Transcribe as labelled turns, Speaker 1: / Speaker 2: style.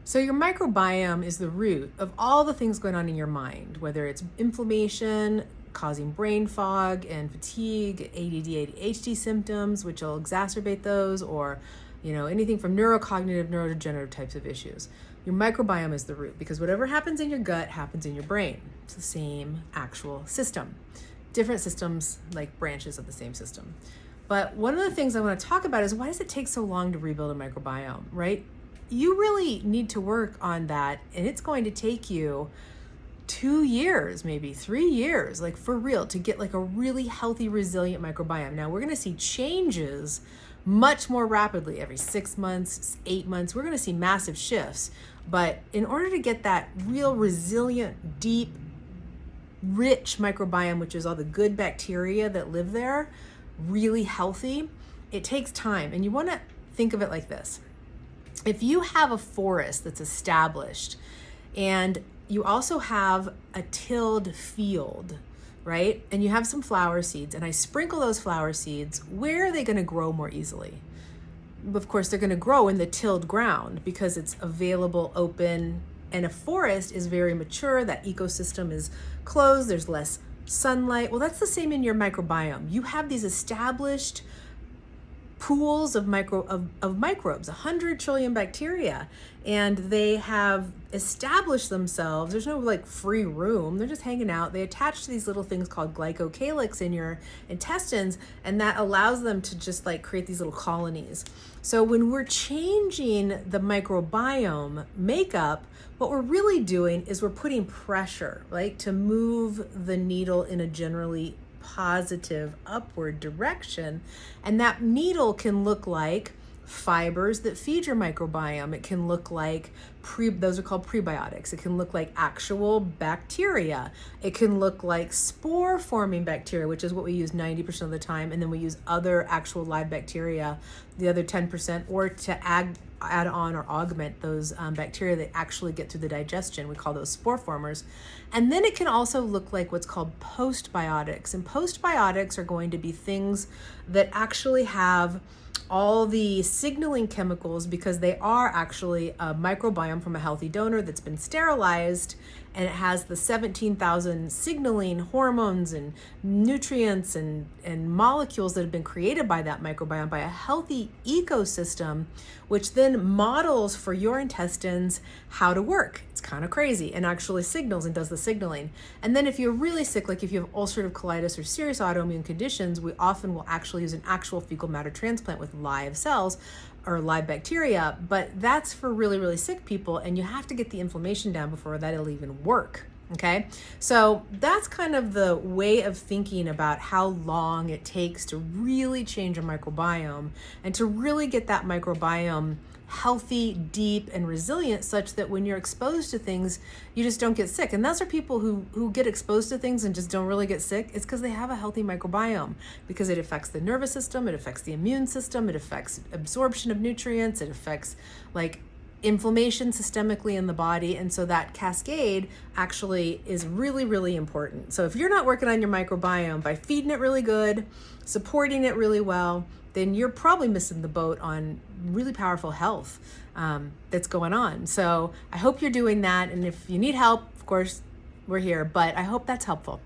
Speaker 1: So your microbiome is the root of all the things going on in your mind, whether it's inflammation, causing brain fog and fatigue, ADD, ADHD symptoms, which will exacerbate those, or anything from neurocognitive, neurodegenerative types of issues. Your microbiome is the root because whatever happens in your gut happens in your brain. It's the same actual system. Different systems, like branches of the same system. But one of the things I want to talk about is, why does it take so long to rebuild a microbiome, right? You really need to work on that, and it's going to take you 2 years, maybe 3 years, like for real, to get like a really healthy, resilient microbiome. Now we're going to see changes much more rapidly every 6 months, 8 months. We're going to see massive shifts. But in order to get that real resilient, deep, rich microbiome, which is all the good bacteria that live there, really healthy, it takes time. And you want to think of it like this. If you have a forest that's established and you also have a tilled field, right? And you have some flower seeds, and I sprinkle those flower seeds, where are they going to grow more easily? Of course, they're going to grow in the tilled ground because it's available, open, and a forest is very mature. That ecosystem is closed. There's less sunlight. Well, that's the same in your microbiome. You have these established pools of microbes, 100 trillion bacteria, and they have established themselves. There's no like free room. They're just hanging out. They attach to these little things called glycocalyx in your intestines, and that allows them to just like create these little colonies. So when we're changing the microbiome makeup, what we're really doing is we're putting pressure, right, to move the needle in a generally positive upward direction. And that needle can look like fibers that feed your microbiome. It can look like those are called prebiotics. It can look like actual bacteria. It can look like spore forming bacteria, which is what we use 90% of the time. And then we use other actual live bacteria, the other 10%, or to add on or augment those bacteria that actually get through the digestion. We call those spore formers. And then it can also look like what's called postbiotics. And postbiotics are going to be things that actually have all the signaling chemicals, because they are actually a microbiome from a healthy donor that's been sterilized, and it has the 17,000 signaling hormones and nutrients and molecules that have been created by that microbiome, by a healthy ecosystem, which then models for your intestines how to work. It's kind of crazy, and actually signals and does the signaling. And then if you're really sick, like if you have ulcerative colitis or serious autoimmune conditions, we often will actually use an actual fecal matter transplant with live cells or live bacteria, but that's for really, really sick people, and you have to get the inflammation down before that'll even work. Okay, so that's kind of the way of thinking about how long it takes to really change a microbiome and to really get that microbiome healthy, deep, and resilient, such that when you're exposed to things, you just don't get sick. And those are people who get exposed to things and just don't really get sick. It's because they have a healthy microbiome, because it affects the nervous system, it affects the immune system, it affects absorption of nutrients, it affects like inflammation systemically in the body. And so that cascade actually is really, really important. So if you're not working on your microbiome by feeding it really good, supporting it really well, then you're probably missing the boat on really powerful health that's going on. So I hope you're doing that. And if you need help, of course, we're here, but I hope that's helpful.